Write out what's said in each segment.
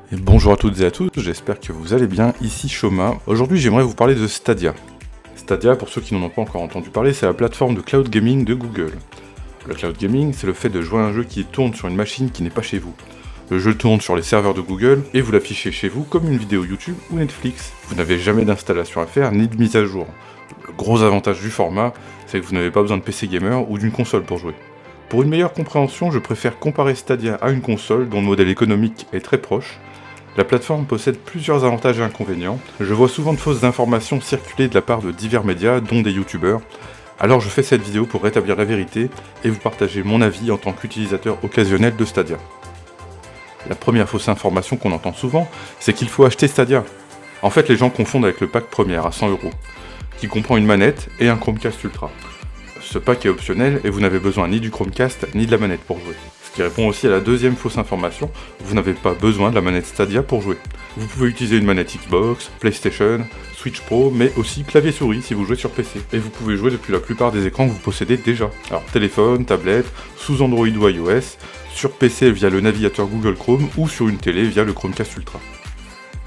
Et bonjour à toutes et à tous, j'espère que vous allez bien, ici Shoma. Aujourd'hui j'aimerais vous parler de Stadia. Stadia, pour ceux qui n'en ont pas encore entendu parler, c'est la plateforme de cloud gaming de Google. Le cloud gaming, c'est le fait de jouer à un jeu qui tourne sur une machine qui n'est pas chez vous. Le jeu tourne sur les serveurs de Google et vous l'affichez chez vous comme une vidéo YouTube ou Netflix. Vous n'avez jamais d'installation à faire ni de mise à jour. Le gros avantage du format, c'est que vous n'avez pas besoin de PC gamer ou d'une console pour jouer. Pour une meilleure compréhension, je préfère comparer Stadia à une console dont le modèle économique est très proche. La plateforme possède plusieurs avantages et inconvénients. Je vois souvent de fausses informations circuler de la part de divers médias, dont des youtubeurs. Alors je fais cette vidéo pour rétablir la vérité et vous partager mon avis en tant qu'utilisateur occasionnel de Stadia. La première fausse information qu'on entend souvent, c'est qu'il faut acheter Stadia. En fait, les gens confondent avec le pack première à 100€, qui comprend une manette et un Chromecast Ultra. Ce pack est optionnel et vous n'avez besoin ni du Chromecast ni de la manette pour jouer. Ce qui répond aussi à la deuxième fausse information, vous n'avez pas besoin de la manette Stadia pour jouer. Vous pouvez utiliser une manette Xbox, PlayStation, Switch Pro, mais aussi clavier-souris si vous jouez sur PC. Et vous pouvez jouer depuis la plupart des écrans que vous possédez déjà. Alors téléphone, tablette, sous Android ou iOS, sur PC via le navigateur Google Chrome ou sur une télé via le Chromecast Ultra.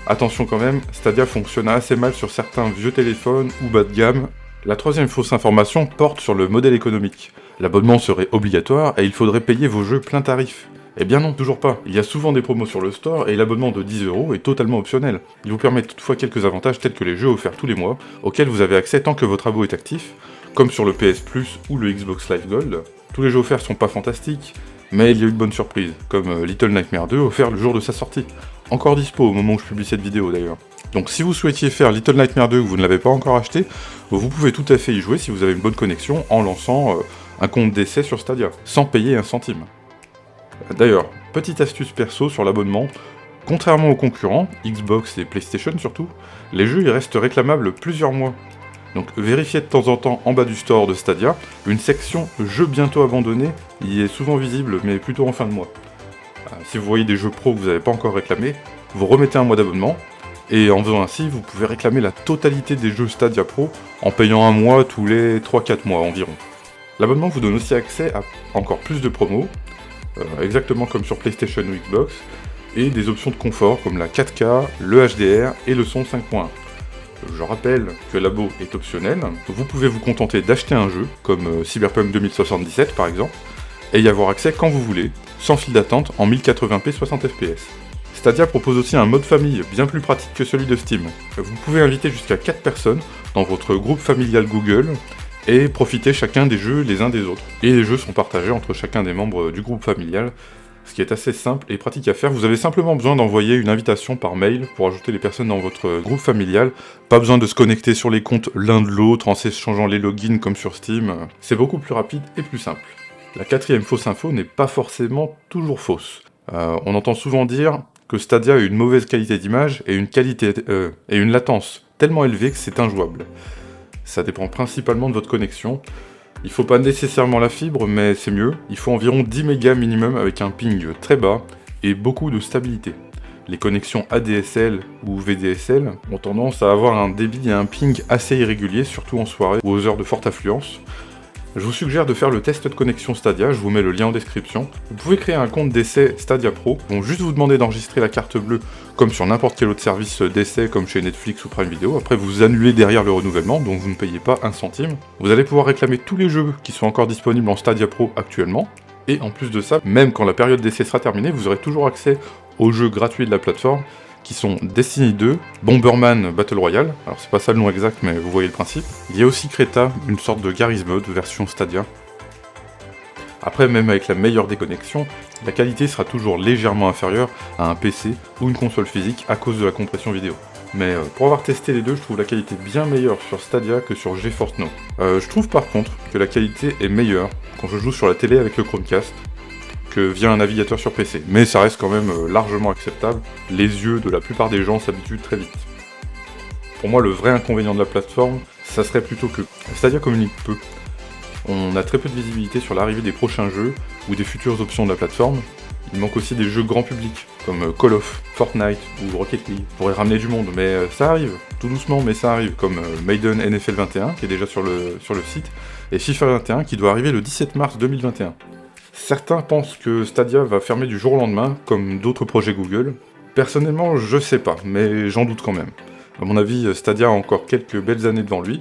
Attention quand même, Stadia fonctionne assez mal sur certains vieux téléphones ou bas de gamme. La troisième fausse information porte sur le modèle économique. L'abonnement serait obligatoire et il faudrait payer vos jeux plein tarif. Eh bien non, toujours pas. Il y a souvent des promos sur le store et l'abonnement de 10€ est totalement optionnel. Il vous permet toutefois quelques avantages tels que les jeux offerts tous les mois, auxquels vous avez accès tant que votre abo est actif, comme sur le PS Plus ou le Xbox Live Gold. Tous les jeux offerts sont pas fantastiques, mais il y a eu de bonnes surprises, comme Little Nightmares 2 offert le jour de sa sortie. Encore dispo au moment où je publie cette vidéo d'ailleurs. Donc si vous souhaitiez faire Little Nightmares 2 et que vous ne l'avez pas encore acheté, vous pouvez tout à fait y jouer si vous avez une bonne connexion en lançant un compte d'essai sur Stadia, sans payer un centime. D'ailleurs, petite astuce perso sur l'abonnement, contrairement aux concurrents, Xbox et PlayStation surtout, les jeux y restent réclamables plusieurs mois. Donc vérifiez de temps en temps en bas du store de Stadia, une section jeux bientôt abandonnés y est souvent visible mais plutôt en fin de mois. Si vous voyez des jeux pro que vous n'avez pas encore réclamés, vous remettez un mois d'abonnement, et en faisant ainsi, vous pouvez réclamer la totalité des jeux Stadia Pro en payant un mois tous les 3-4 mois environ. L'abonnement vous donne aussi accès à encore plus de promos, exactement comme sur PlayStation ou Xbox, et des options de confort comme la 4K, le HDR et le son 5.1. Je rappelle que l'abo est optionnel, vous pouvez vous contenter d'acheter un jeu, comme Cyberpunk 2077 par exemple, et y avoir accès quand vous voulez, sans file d'attente en 1080p 60 fps. Stadia propose aussi un mode famille bien plus pratique que celui de Steam. Vous pouvez inviter jusqu'à 4 personnes dans votre groupe familial Google et profiter chacun des jeux les uns des autres. Et les jeux sont partagés entre chacun des membres du groupe familial, ce qui est assez simple et pratique à faire. Vous avez simplement besoin d'envoyer une invitation par mail pour ajouter les personnes dans votre groupe familial. Pas besoin de se connecter sur les comptes l'un de l'autre en s'échangeant les logins comme sur Steam. C'est beaucoup plus rapide et plus simple. La quatrième fausse info n'est pas forcément toujours fausse. On entend souvent dire que Stadia a une mauvaise qualité d'image et une latence tellement élevée que c'est injouable. Ça dépend principalement de votre connexion. Il faut pas nécessairement la fibre, mais c'est mieux. Il faut environ 10 mégas minimum avec un ping très bas et beaucoup de stabilité. Les connexions ADSL ou VDSL ont tendance à avoir un débit et un ping assez irréguliers, surtout en soirée ou aux heures de forte affluence. Je vous suggère de faire le test de connexion Stadia, je vous mets le lien en description. Vous pouvez créer un compte d'essai Stadia Pro, ils vont juste vous demander d'enregistrer la carte bleue comme sur n'importe quel autre service d'essai comme chez Netflix ou Prime Video. Après vous annulez derrière le renouvellement, donc vous ne payez pas un centime. Vous allez pouvoir réclamer tous les jeux qui sont encore disponibles en Stadia Pro actuellement. Et en plus de ça, même quand la période d'essai sera terminée, vous aurez toujours accès aux jeux gratuits de la plateforme, qui sont Destiny 2, Bomberman Battle Royale, alors c'est pas ça le nom exact mais vous voyez le principe. Il y a aussi Creta, une sorte de Garry's Mod version Stadia. Après, même avec la meilleure des connexions, la qualité sera toujours légèrement inférieure à un PC ou une console physique à cause de la compression vidéo. Mais pour avoir testé les deux, je trouve la qualité bien meilleure sur Stadia que sur GeForce Now. Je trouve par contre que la qualité est meilleure quand je joue sur la télé avec le Chromecast, que via un navigateur sur PC. Mais ça reste quand même largement acceptable. Les yeux de la plupart des gens s'habituent très vite. Pour moi, le vrai inconvénient de la plateforme, ça serait plutôt que Stadia communique peu. On a très peu de visibilité sur l'arrivée des prochains jeux ou des futures options de la plateforme. Il manque aussi des jeux grand public, comme Call of, Fortnite ou Rocket League. On pourrait ramener du monde, mais ça arrive, tout doucement, mais ça arrive, comme Maiden NFL 21, qui est déjà sur le site, et FIFA 21, qui doit arriver le 17 mars 2021. Certains pensent que Stadia va fermer du jour au lendemain, comme d'autres projets Google. Personnellement, je sais pas, mais j'en doute quand même. À mon avis, Stadia a encore quelques belles années devant lui.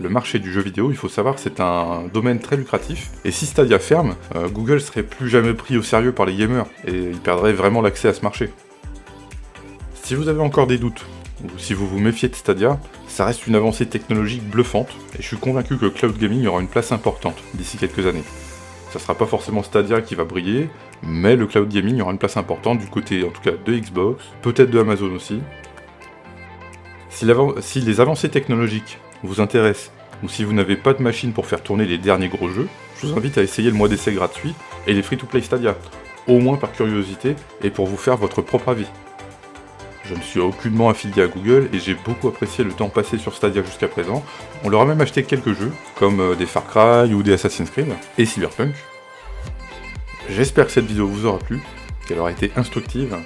Le marché du jeu vidéo, il faut savoir, c'est un domaine très lucratif. Et si Stadia ferme, Google serait plus jamais pris au sérieux par les gamers, et il perdrait vraiment l'accès à ce marché. Si vous avez encore des doutes, ou si vous vous méfiez de Stadia, ça reste une avancée technologique bluffante, et je suis convaincu que le cloud gaming aura une place importante d'ici quelques années. Ça sera pas forcément Stadia qui va briller, mais le cloud gaming aura une place importante du côté en tout cas de Xbox, peut-être de Amazon aussi. Si les avancées technologiques vous intéressent, ou si vous n'avez pas de machine pour faire tourner les derniers gros jeux, je vous invite à essayer le mois d'essai gratuit et les free-to-play Stadia, au moins par curiosité et pour vous faire votre propre avis. Je ne suis aucunement affilié à Google et j'ai beaucoup apprécié le temps passé sur Stadia jusqu'à présent. On leur a même acheté quelques jeux, comme des Far Cry ou des Assassin's Creed, et Cyberpunk. J'espère que cette vidéo vous aura plu, qu'elle aura été instructive.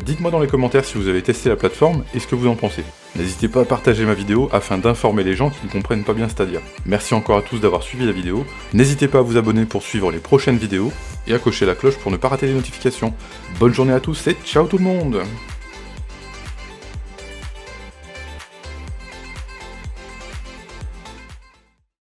Dites-moi dans les commentaires si vous avez testé la plateforme et ce que vous en pensez. N'hésitez pas à partager ma vidéo afin d'informer les gens qui ne comprennent pas bien Stadia. Merci encore à tous d'avoir suivi la vidéo. N'hésitez pas à vous abonner pour suivre les prochaines vidéos et à cocher la cloche pour ne pas rater les notifications. Bonne journée à tous et ciao tout le monde!